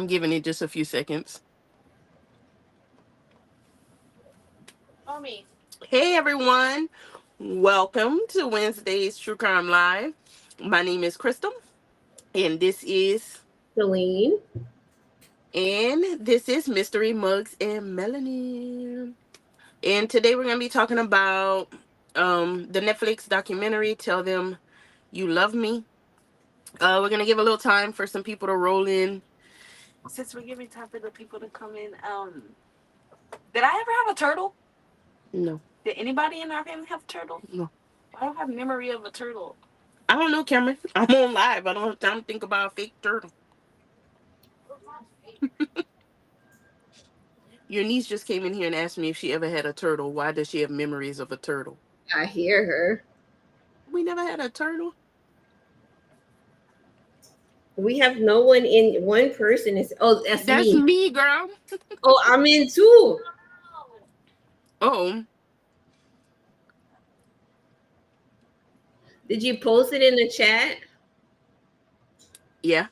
I'm giving it just a few seconds. Hey everyone, welcome to Wednesday's True Crime Live. My name is Crystal, and Celine. this is Mystery Mugs and Melanin. And today we're gonna be talking about the Netflix documentary "Tell Them You Love Me." We're gonna give a little time for some people to roll in. Since we're giving time for the people to come in, did I ever have a turtle? No. Did anybody in our family have a turtle? No. I don't have memory of a turtle. I don't know, Cameron. I'm on live. I don't have time to think about a fake turtle. Your niece just came in here and asked me if she ever had a turtle. Why does she have memories of a turtle? I hear her. We never had a turtle. We have no one in. One person is. Oh, that's That's me. me, girl. Oh, I'm in too. Oh, Did you post it in the chat? yeah.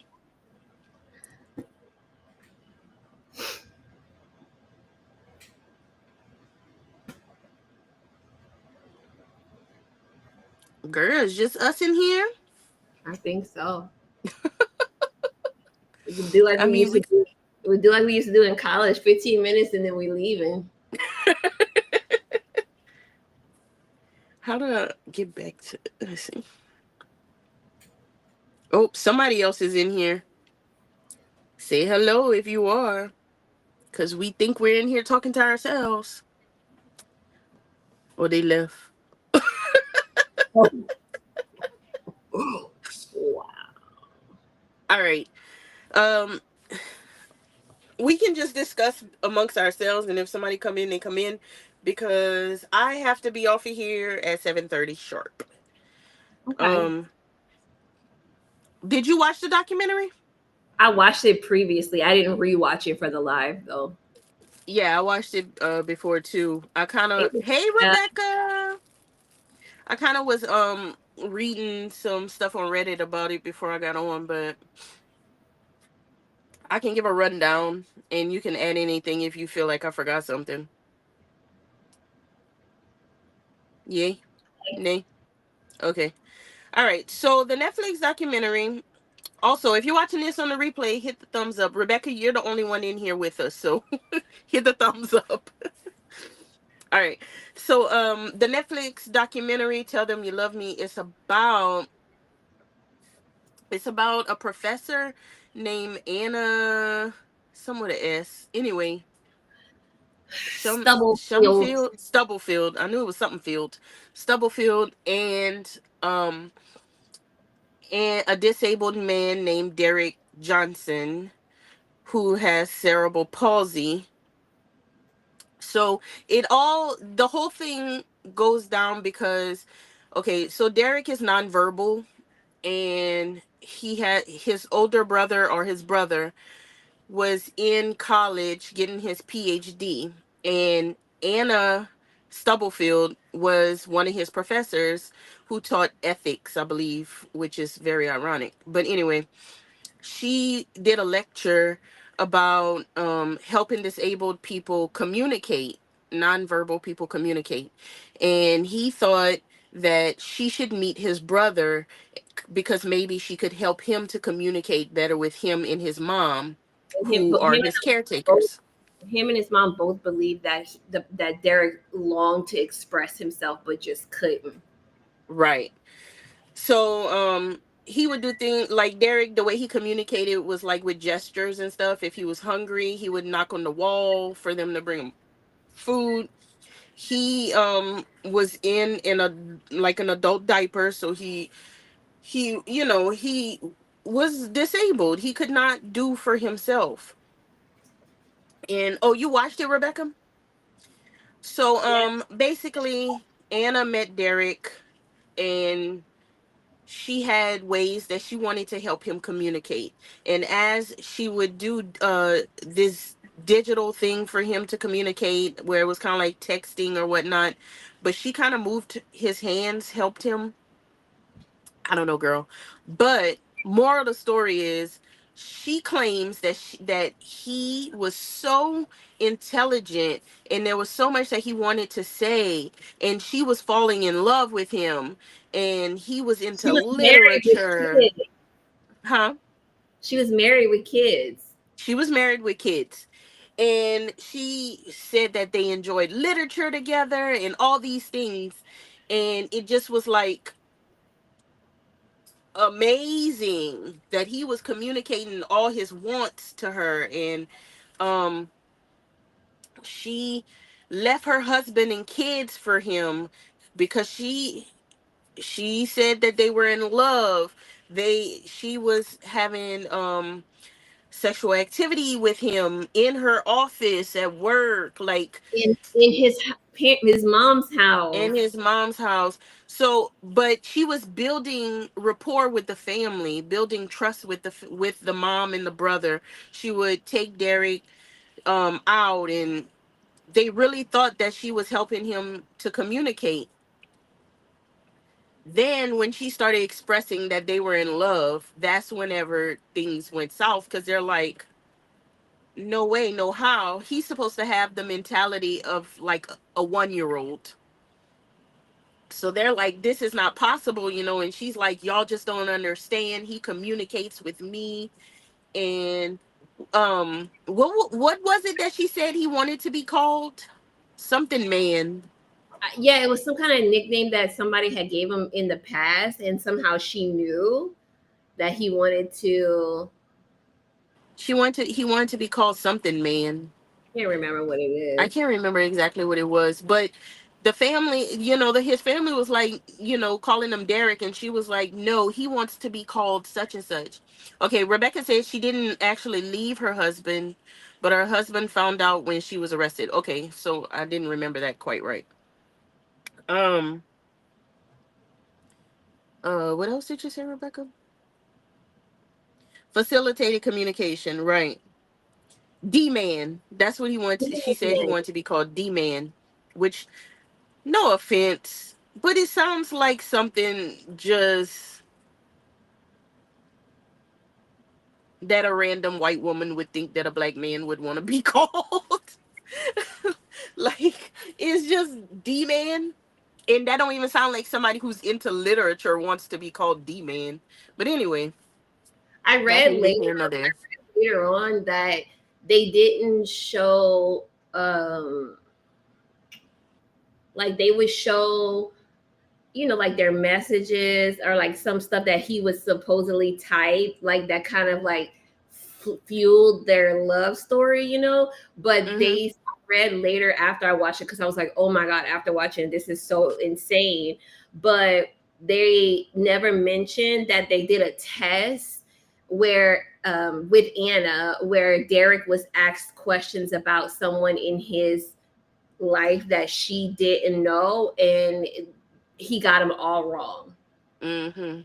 Girl, it's just us in here. I think so. We can do like I we mean, used to do. We do like we used to do in college. 15 minutes and then we leaving. how do I get back to? Let's see. Oh, somebody else is in here. Say hello if you are, because we think we're in here talking to ourselves. Or they left. Wow. All right. Um, we can just discuss amongst ourselves, and if somebody come in, they come in, because I have to be off of here at 7:30 sharp. Okay. Um, did you watch the documentary? I watched it previously. I didn't rewatch it for the live though. Yeah, I watched it before too. I kind of It was, Hey uh, Rebecca. I kind of was reading some stuff on Reddit about it before I got on, but I can give a rundown and you can add anything if you feel like I forgot something. Yay? Nay? Okay. All right. So the Netflix documentary. Also, if you're watching this on the replay, hit the thumbs up. Rebecca, you're the only one in here with us, so hit the thumbs up. All right. So the Netflix documentary "Tell Them You Love Me" is about a professor named Anna, some with an S. Anyway, Stubblefield. Shumfield Stubblefield. I knew it was something field. Stubblefield um and a disabled man named Derek Johnson who has cerebral palsy. So the whole thing goes down because, okay, so Derek is nonverbal, and he had his older brother, or his brother was in college getting his PhD, and Anna Stubblefield was one of his professors who taught ethics, I believe, which is very ironic. But anyway, she did a lecture about helping disabled people communicate, nonverbal people communicate. And he thought that she should meet his brother because maybe she could help him to communicate better with him and his mom, Him, who are him his both, caretakers. him and his mom both believed that that Derek longed to express himself but just couldn't. Right. So he would do things like Derek, the way he communicated was like with gestures and stuff. If he was hungry, he would knock on the wall for them to bring him food. He was in a like an adult diaper, so he was disabled. He could not do for himself. And oh, you watched it, Rebecca? So basically Anna met Derek, and she had ways that she wanted to help him communicate. And as she would do this digital thing for him to communicate, where it was kind of like texting or whatnot, but she kind of moved his hands, helped him. I don't know, girl. But moral of the story is she claims that that he was so intelligent and there was so much that he wanted to say, and she was falling in love with him, and he was She into was married with literature. kids. Huh? She was married with kids. She was married with kids. And she said that they enjoyed literature together and all these things. And it just was like amazing that he was communicating all his wants to her. And um she left her husband and kids for him because she said that they were in love. She was having sexual activity with him in her office at work, like In his mom's in house. his mom's house. So but she was building rapport with the family, building trust with the mom and the brother. She would take Derek out, and they really thought that she was helping him to communicate. Then when she started expressing that they were in love, that's whenever things went south, because they're like, no way, no how. He's supposed to have the mentality of like a 1 year old. So they're like, this is not possible, and she's like, y'all just don't understand. He communicates with me. And what was it that she said he wanted to be called? Something man. Yeah, it was some kind of nickname that somebody had gave him in the past, and somehow she knew that he wanted to. He wanted to be called something man. Can't remember what it I is. can't remember exactly what it was, but the family, his family was like, calling him Derek, and she was like, no, he wants to be called such and such. Okay, Rebecca said she didn't actually leave her husband, but her husband found out when she was arrested. Okay, so I didn't remember that quite right. Um, what else did you say, Rebecca? Facilitated communication, right? D man. That's what he wanted. She said he wanted to be called D man, which, no offense, but it sounds like something just that a random white woman would think that a black man would want to be called. Like, it's just D man. And that don't even sound like somebody who's into literature wants to be called D man. But anyway, I that's read neither later, here nor there. later on that they didn't show, like they would show, like their messages or like some stuff that he was supposedly type, like that kind of like fueled their love story, But Mm-hmm. they read later after I watched it because I was like, oh my God, after watching this is so insane. But they never mentioned that they did a test where with Anna, where Derek was asked questions about someone in his life that she didn't know, and he got them all wrong. Mm-hmm.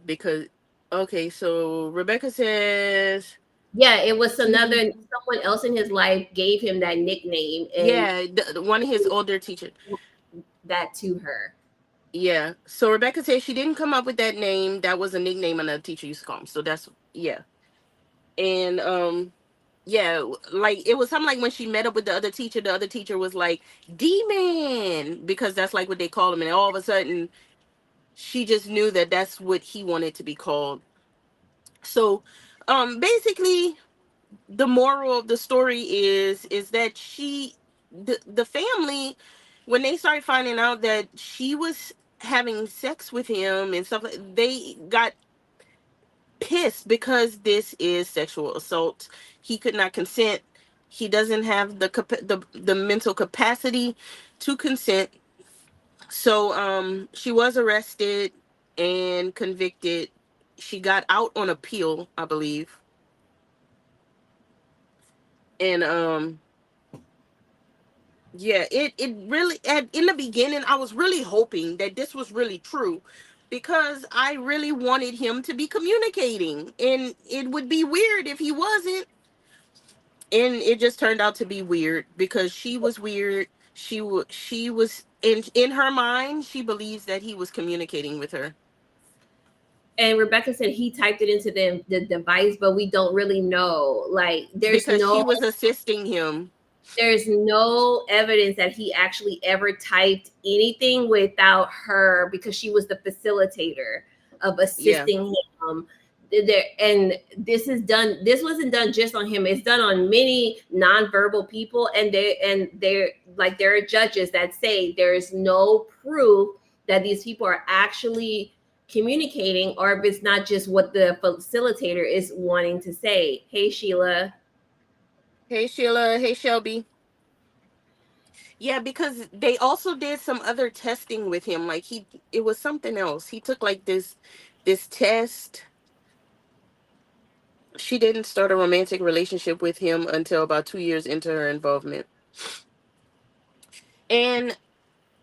Because, okay, so Rebecca says, Yeah, it was another someone else in his life gave him that nickname, and yeah, one of his older teachers. that to her. Yeah. So Rebecca said she didn't come up with that name. That was a nickname another teacher used to call him. So that's, yeah. And yeah, like it was something like when she met up with the other teacher was like D-Man, because that's like what they call him, and all of a sudden she just knew that that's what he wanted to be called. So basically the moral of the story is that the family, when they started finding out that she was having sex with him and stuff, they got pissed because this is sexual assault. He could not consent. He doesn't have the mental capacity to consent. So she was arrested and convicted. She got out on appeal, I believe. And yeah, it really, in the beginning I was really hoping that this was really true, because I really wanted him to be communicating, and it would be weird if he wasn't. And it just turned out to be weird because she was weird. She was in her mind, she believes that he was communicating with her. And Rebecca said he typed it into the device, but we don't really know. Like, because she was assisting him. there's no evidence that he actually ever typed anything without her, because she was the facilitator of Yeah. assisting him there. And this wasn't done just on him, it's done on many nonverbal people. And they're like, there are judges that say there is no proof that these people are actually communicating, or if it's not just what the facilitator is wanting to say. Hey, Sheila. Hey Sheila, hey Shelby. Yeah, because they also did some other testing with him. Like it was something else. He took like this test. She didn't start a romantic relationship with him until about 2 years into her involvement. And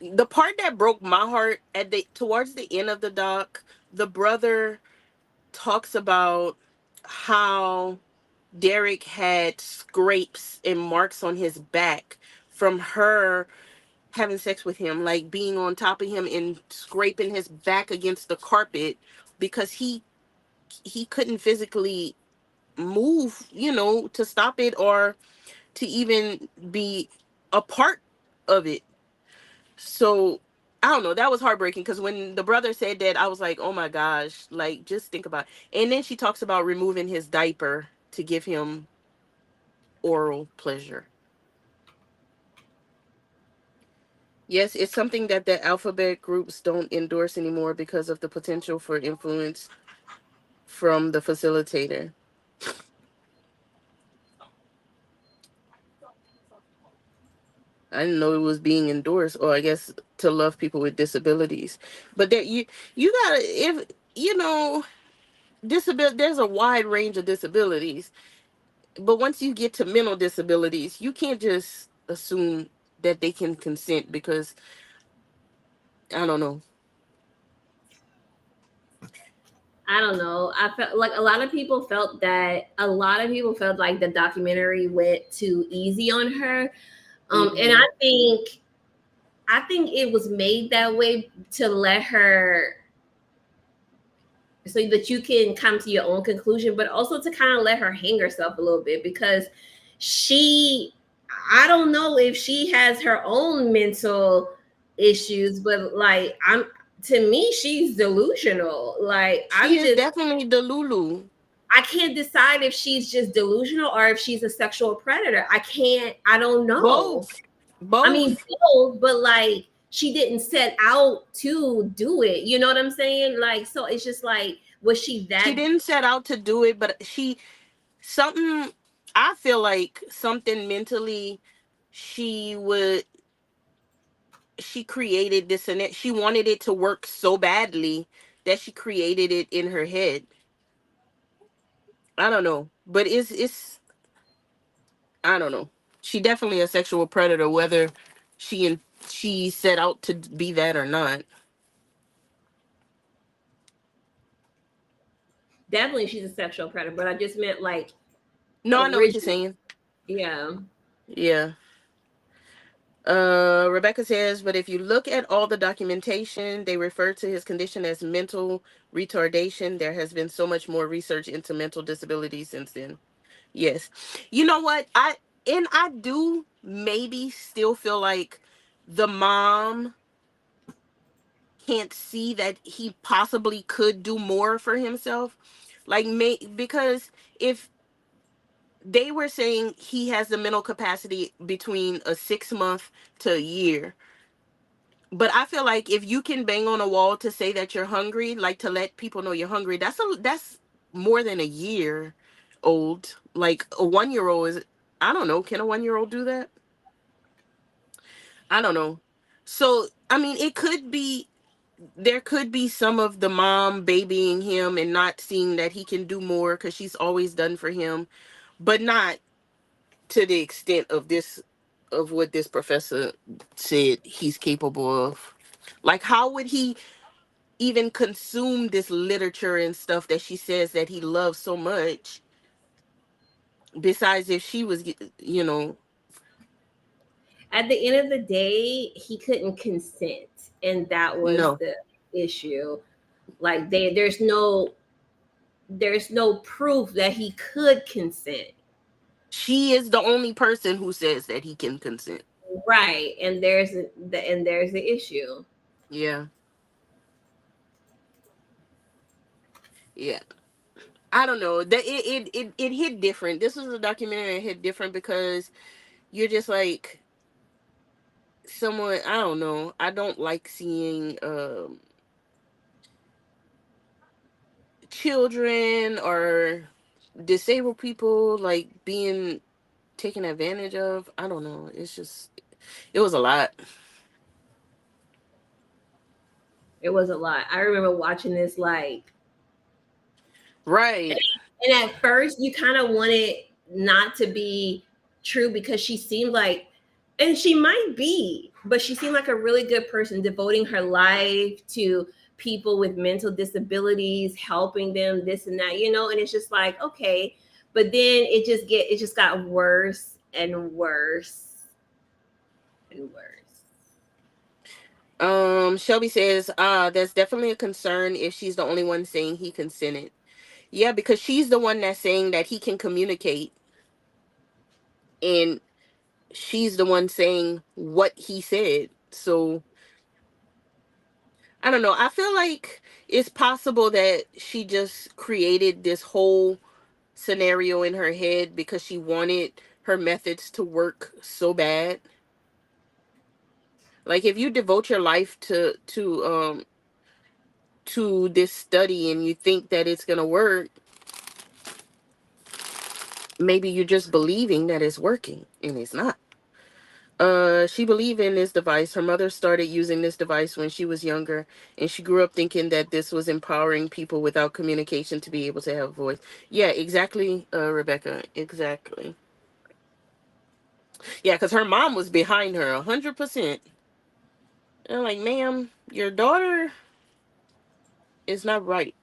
the part that broke my heart at the towards the end of the doc, the brother talks about how Derek had scrapes and marks on his back from her having sex with him, like being on top of him and scraping his back against the carpet because he couldn't physically move, to stop it or to even be a part of it. So I don't know. That was heartbreaking because when the brother said that, I was like, oh my gosh, like just think about it. And then she talks about removing his diaper to give him oral pleasure. Yes, it's something that the alphabet groups don't endorse anymore because of the potential for influence from the facilitator. I didn't know it was being endorsed, or I guess to love people with disabilities. But that you gotta if disability. There's a wide range of disabilities, but once you get to mental disabilities, you can't just assume that they can consent because I don't know. I don't know. I felt like a lot of people felt like the documentary went too easy on her. And Hmm. I think it was made that way to let her, so that you can come to your own conclusion, but also to kind of let her hang herself a little bit, because she, I don't know if she has her own mental issues, but like, to me, she's delusional. Like, She is definitely the Lulu. I can't decide if she's just delusional or if she's a sexual predator. I don't know. Both, I mean, both. both, but like, she didn't set out to do it. You know what I'm saying? Like, so it's just like, was she She that? didn't set out to do it, but something. I feel like something mentally. She would. She created this, and she wanted it to work so badly that she created it in her head. I don't know, but it's I don't know. She definitely a sexual predator, whether she and she set out to be that or not. Definitely, she's a sexual predator. But I just meant like No, I know what you're original. saying. Yeah. Yeah. Rebecca says, but if you look at all the documentation, they refer to his condition as mental retardation. There has been so much more research into mental disabilities since then. Yes. You know what? I do maybe still feel like the mom can't see that he possibly could do more for himself. Like because if they were saying he has the mental capacity between a 6 month to a year, but I feel like if you can bang on a wall to say that you're hungry, like to let people know you're hungry, that's more than a year old. Like a 1 year old is, I don't know, can a 1 year old do that? I don't know. So I mean, it could be, there could be some of the mom babying him and not seeing that he can do more because she's always done for him, but not to the extent of this, of what this professor said he's capable of. Like, how would he even consume this literature and stuff that she says that he loves so much? Besides, if she was, At the end of the day, he couldn't consent, and that was no. the issue. Like there's no proof that he could consent. She is the only person who says that he can consent. Right. And there's the issue. Yeah. Yeah. I don't know. It hit different. This was a documentary that hit different because you're just like someone, I don't know. I don't like seeing children or disabled people like being taken advantage of. I don't know. It's just it was a lot. It was a lot. I remember watching this like, Right. and at first you kind of wanted not to be true because she seemed like, and she might be, but she seemed like a really good person, devoting her life to people with mental disabilities, helping them, this and that, and it's just like, okay. But then it just got worse and worse and worse. Shelby says, there's definitely a concern if she's the only one saying he consented. Yeah, because she's the one that's saying that he can communicate, and she's the one saying what he said. So I don't know. I feel like it's possible that she just created this whole scenario in her head because she wanted her methods to work so bad. Like if you devote your life to this study and you think that it's going to work, maybe you're just believing that it's working and it's not. She believed in this device. Her mother started using this device when she was younger, and she grew up thinking that this was empowering people without communication to be able to have a voice. Yeah, exactly, Rebecca. Exactly. Yeah, because her mom was behind her 100%. And I'm like, ma'am, your daughter is not right.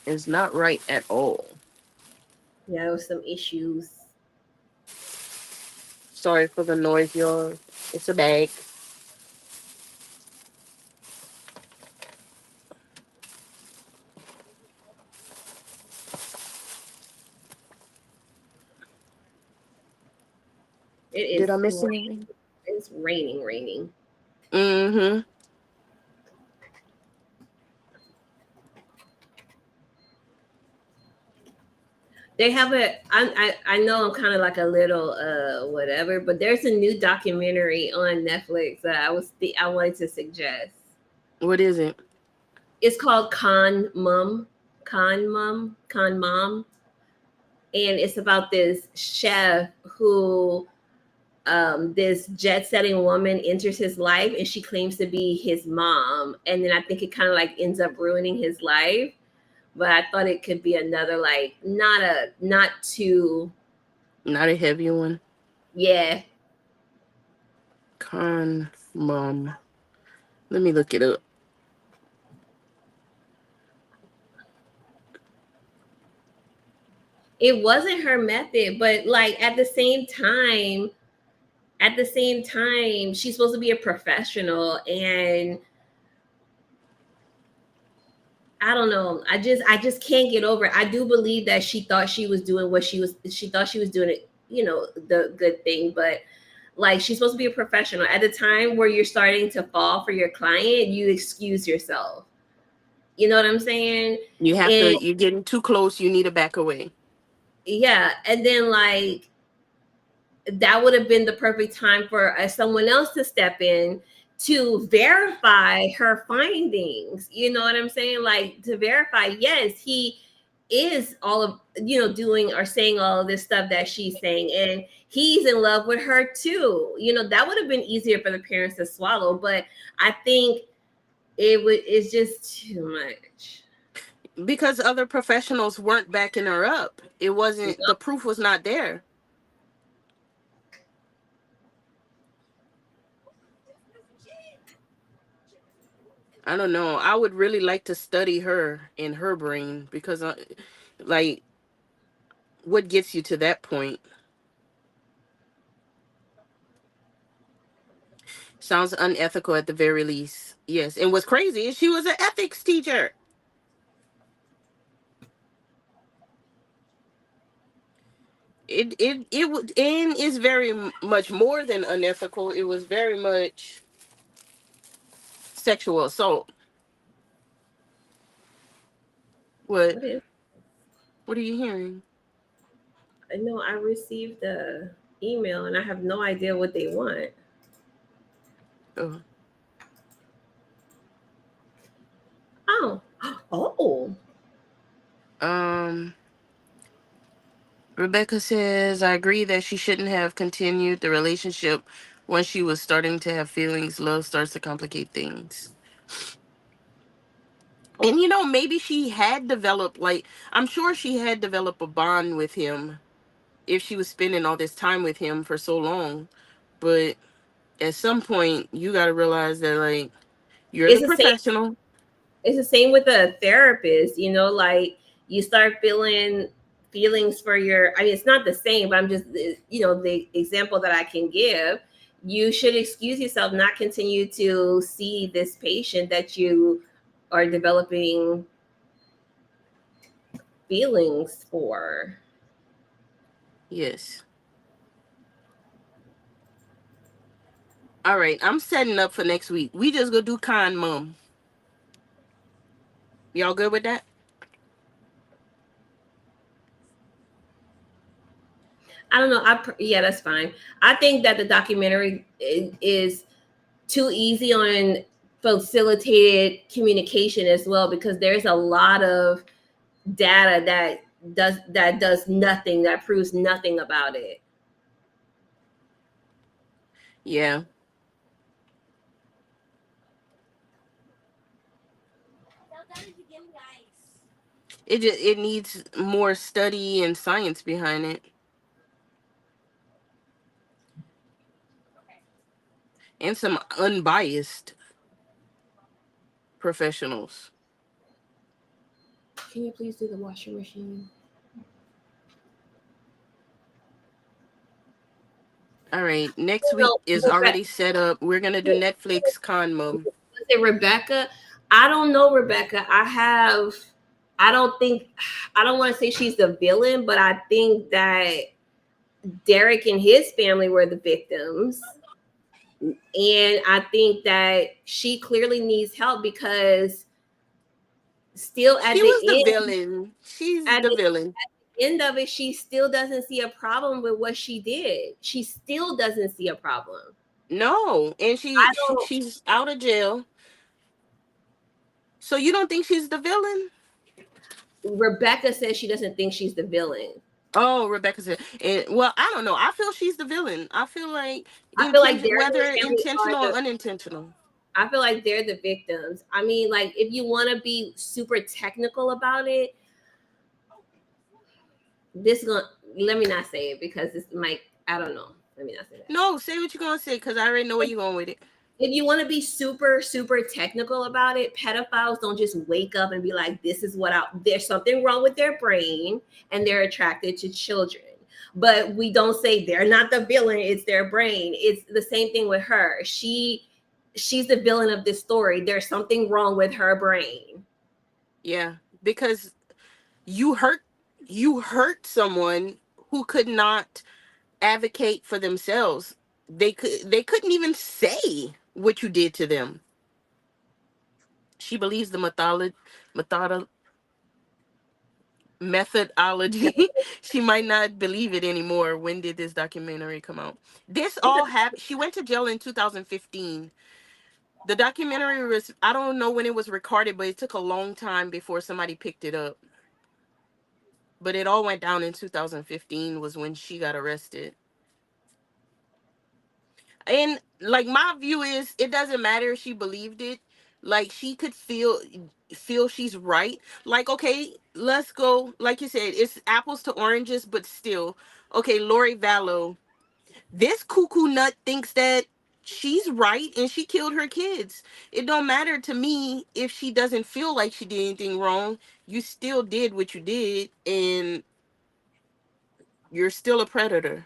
Is not right at all. Yeah, there was some issues. Sorry for the noise, y'all. It's a bag. It Did is I miss rain. anything? It's raining. Mm-hmm. They have I know I'm kind of like a little whatever, but there's a new documentary on Netflix that I wanted to suggest. What is it? It's called Con Mom, and it's about this chef who, this jet setting woman enters his life, and she claims to be his mom, and then I think it kind of like ends up ruining his life. But I thought it could be another, like, not too. Not a heavy one. Yeah. Con mom. Let me look it up. It wasn't her method, but like at the same time she's supposed to be a professional, and I don't know. I just can't get over it. I do believe that she thought she was doing it, the good thing, but like, she's supposed to be a professional. At the time where you're starting to fall for your client, you excuse yourself. You know what I'm saying? You have And to. You're getting too close. You need to back away. yeah, and then like, that would have been the perfect time for someone else to step in to verify her findings. You know what I'm saying? Like, to verify, yes, he is all of, doing or saying all of this stuff that she's saying, and he's in love with her too. That would have been easier for the parents to swallow, but I think it's just too much. Because other professionals weren't backing her up. It wasn't. The proof was not there. I don't know. I would really like to study her and her brain because, like, what gets you to that point? Sounds unethical at the very least. Yes. And what's crazy is she was an ethics teacher. It would, and it's very much more than unethical. It was very much sexual assault. What What is? what are you hearing? I know I received the email and I have no idea what they want. Oh. Oh, oh, Um Rebecca says, I agree that she shouldn't have continued the relationship when she was starting to have feelings. Love starts to complicate things. And maybe she had developed, like, I'm sure she had developed a bond with him if she was spending all this time with him for so long. But at some point, you got to realize that, like, you're the it's the same. professional. It's the same with a therapist. You know, like you start feeling feelings for your. I mean, it's not the same, but I'm just the example that I can give. You should excuse yourself, not continue to see this patient that you are developing feelings for. Yes. All right, I'm setting up for next week. We just go do Con Mom. Y'all good with that? I don't know. Yeah, that's fine. I think that the documentary is too easy on facilitated communication as well, because there's a lot of data that does nothing, that proves nothing about it. Yeah. It needs more study and science behind it, and some unbiased professionals. Can you please do the washing machine? All right, next week No, is already set up. We're gonna do Netflix Con Mom. say Rebecca. I don't know Rebecca. I don't think, I don't want to say she's the villain, but I think that Derek and his family were the victims. And I think that she clearly needs help, because still at She the was the end, villain. She's at the the villain. end of it, she still doesn't see a problem with what she did. She still doesn't see a problem. No, and I don't. she's out of jail. So you don't think she's the villain? Rebecca says she doesn't think she's the villain. Oh, Rebecca said, and well, I don't know. I feel she's the villain. I feel like I feel like Derek and whether his family are intentional or the. unintentional. I feel like they're the victims. I mean, like, if you want to be super technical about it, this going let me not say it, because this might. I don't know. Let me not say that. No, say what you're gonna say because I already know where you're going with it. If you want to be super super technical about it, pedophiles don't just wake up and be like, this is what I, there's something wrong with their brain and they're attracted to children. But we don't say they're not the villain, it's their brain. It's the same thing with her. She's the villain of this story. There's something wrong with her brain. Yeah, because you hurt you hurt someone who could not advocate for themselves. They couldn't even say what you did to them. She believes the methodology. She might not believe it anymore. When did this documentary come out? This all happened. She went to jail in 2015. The documentary was, I don't know when it was recorded, but it took a long time before somebody picked it up. But it all went down in 2015 was when she got arrested. And like my view is it doesn't matter if she believed it. Like she could feel she's right. Like, okay, let's go. Like you said, it's apples to oranges, but still. Okay, Lori Vallow. This cuckoo nut thinks that she's right and she killed her kids. It don't matter to me if she doesn't feel like she did anything wrong. You still did what you did and you're still a predator.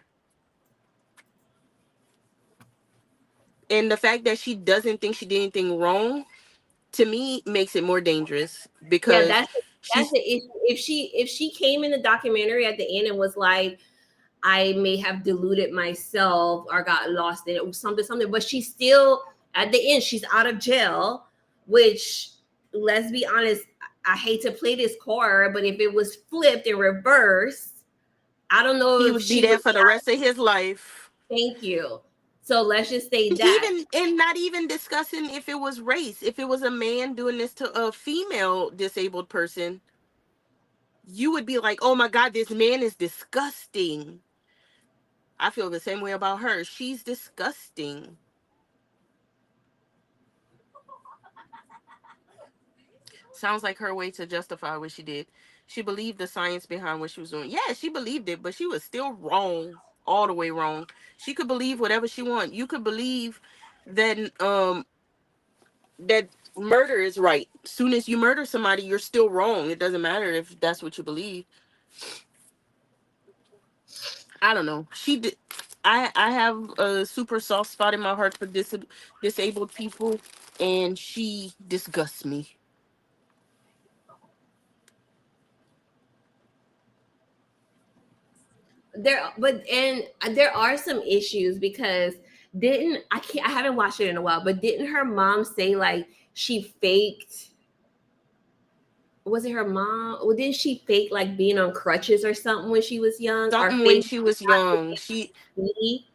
And the fact that she doesn't think she did anything wrong, to me, makes it more dangerous Yeah, because that's she's the issue. If she came in the documentary at the end and was like, I may have deluded myself or got lost in it or something, but she's still at the end, she's out of jail, which, let's be honest, I hate to play this card, but if it was flipped and reversed, I don't know he if would be she there would. for the rest of his life. Thank you. So let's just say that. Even and not even discussing if it was race. If it was a man doing this to a female disabled person, you would be like, "Oh my God, this man is disgusting." I feel the same way about her. She's disgusting. Sounds like her way to justify what she did. She believed the science behind what she was doing. Yeah, she believed it, but she was still wrong, all the way wrong. She could believe whatever she want. You could believe that that murder is right. Soon as you murder somebody, you're still wrong. It doesn't matter if that's what you believe. I don't know. She did. I have a super soft spot in my heart for disabled people, and she disgusts me. There are some issues because didn't I can't I haven't watched it in a while, but didn't her mom say like she faked, was it her mom? Well, didn't she fake like being on crutches or something when she was young, or Something when fake she was young. She me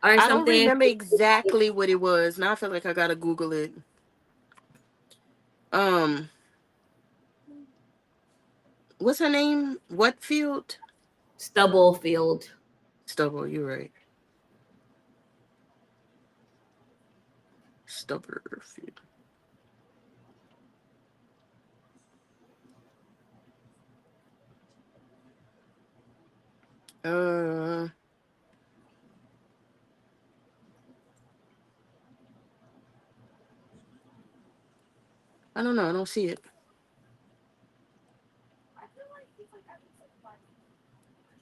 or I don't something? remember exactly what it was. Now I feel like I gotta Google it. Um, what's her name? What field? Stubblefield. Stubble. You're right. Stubberfield. Uh, I don't know. I don't see it.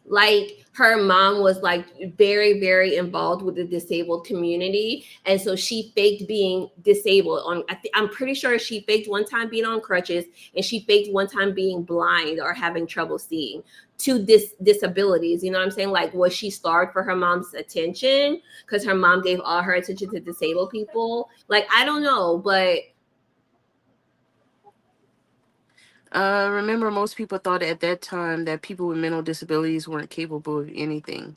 Like her mom was like very very involved with the disabled community, and so she faked being disabled on I'm pretty sure she faked one time being on crutches, and she faked one time being blind or having trouble seeing, to disabilities, you know what I'm saying? Like, was she starved for her mom's attention because her mom gave all her attention to disabled people? Like, I don't know, but Remember, most people thought at that time that people with mental disabilities weren't capable of anything.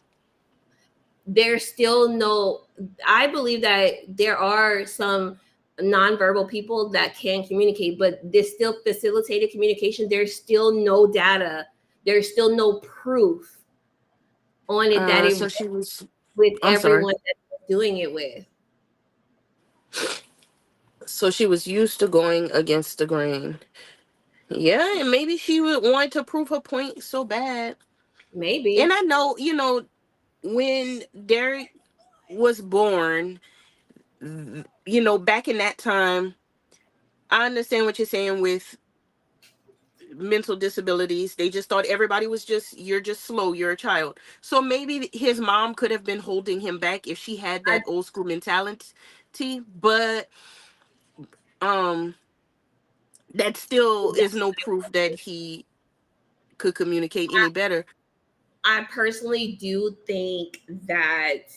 there's still no, I believe that there are some nonverbal people that can communicate, but there's still facilitated communication. There's still no data, there's still no proof on it that it So she was. with I'm sorry. everyone that's doing it with. So she was used to going against the grain. Yeah, and maybe she would want to prove her point so bad. And Maybe. I know, when Derek was born, back in that time, I understand what you're saying with mental disabilities. They just thought everybody was just, you're just slow, you're a child. So maybe his mom could have been holding him back if she had I, that old school mentality. But um that still is no proof that he could communicate any better. I personally do think that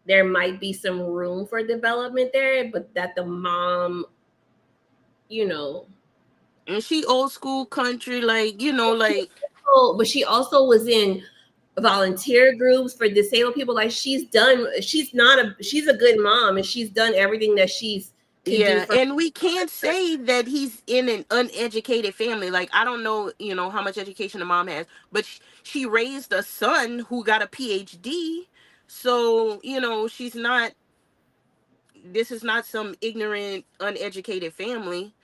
there might be some room for development there, but that the mom, you know, And she old school country, like, like, oh, but she also was in volunteer groups for disabled people. Like, she's a good mom, and she's done everything that she's could do yeah. for And we can't say that he's in an uneducated family. Like, I don't know, how much education the mom has, but she raised a son who got a PhD. So, she's not, this is not some ignorant, uneducated family.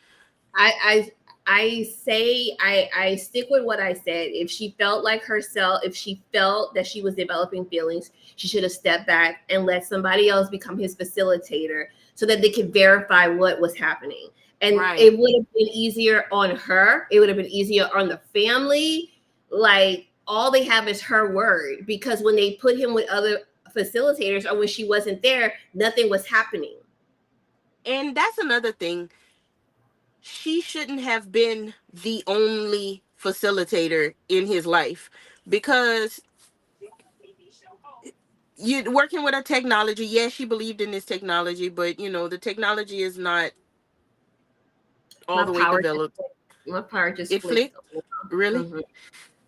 I I stick with what I said. If she felt like herself, if she felt that she was developing feelings, she should have stepped back and let somebody else become his facilitator so that they could verify what was happening. And Right. it would have been easier on her. It would have been easier on the family. Like, all they have is her word, because when they put him with other facilitators, or when she wasn't there, nothing was happening. And that's another thing. She shouldn't have been the only facilitator in his life, because you working with a technology. Yes, she believed in this technology, but the technology is not all My the way power, developed. my power just It flicked. flicked, really. Mhm.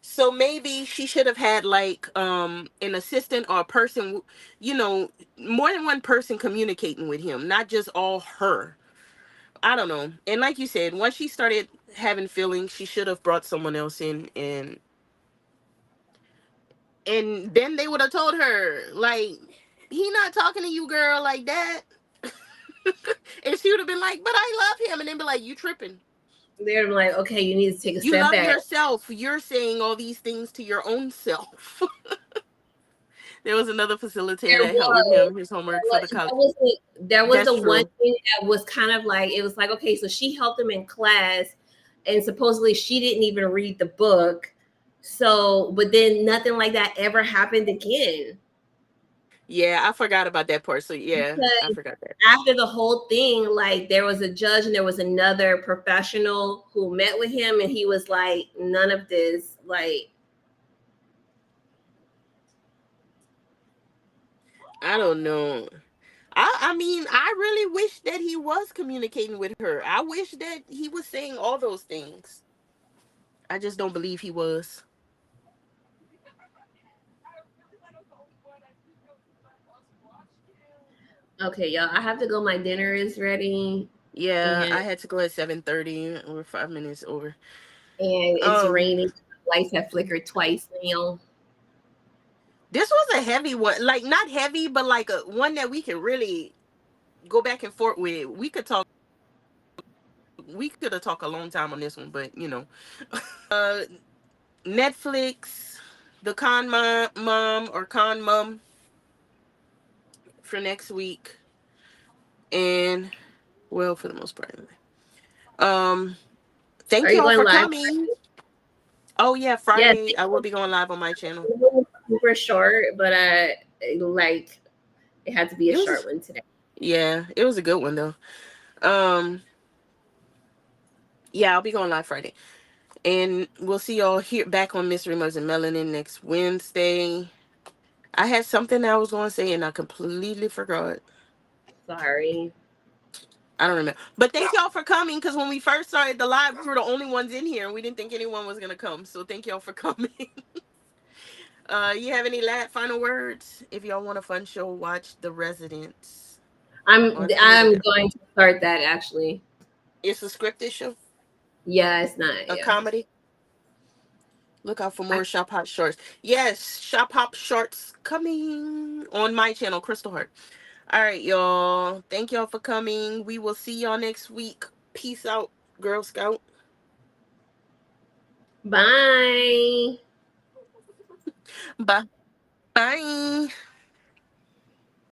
So maybe she should have had like an assistant or a person, more than one person communicating with him, not just all her. I don't know. And like you said, once she started having feelings, she should have brought someone else in, and then they would have told her, like, he not talking to you, girl, like that. And she would have been like, but I love him. And then be like, you tripping. They're like, okay, you need to take a You step love back. yourself. You're saying all these things to your own self. There was another facilitator There that helped with was, him, his homework for the college. that was That's the one true. thing that was kind of like, it was like, okay, so she helped him in class, and supposedly she didn't even read the book. So, but then nothing like that ever happened again. Yeah, I forgot about that part. So yeah, I Because forgot that. after the whole thing, like there was a judge and there was another professional who met with him, and he was like, none of this, like, I don't know. I mean, I really wish that he was communicating with her. I wish that he was saying all those things. I just don't believe he was. okay, y'all, I have to go. My dinner is ready, Yeah, and I had to go at 7:30. We're 5 minutes over. it's Um, raining. Lights have flickered twice now. this was a heavy one. Like, not heavy, but like a one that we can really go back and forth with. We could talk. We could have talked a long time on this one, but uh, Netflix, the Con Mom or Con Mom for next week, and well, for the most part, anyway. Um, Are thank you y'all going for live? coming. Oh yeah, Yes, Friday I will be going live on my channel. it was super short, but like it had to be a It short was one today. Yeah, it was a good one though. Um, yeah, I'll be going live Friday, and we'll see y'all here back on Mystery Murders and Melanin next Wednesday. I had something I was going to say and I completely forgot. Sorry. I don't remember. But thank y'all for coming, because when we first started the live, we were the only ones in here and we didn't think anyone was gonna come. So thank y'all for coming. You have any final words? If y'all want a fun show, watch The Residents on Hulu. I'm going to start that actually. It's a scripted show, Yeah, it's not. a Yeah. comedy. Look out for I, more Shop Hop Shorts. Yes, Shop Hop Shorts coming on my channel, Crystal Heart. All right, y'all. Thank y'all for coming. We will see y'all next week. Peace out, Girl Scout. bye. Bye. Bye.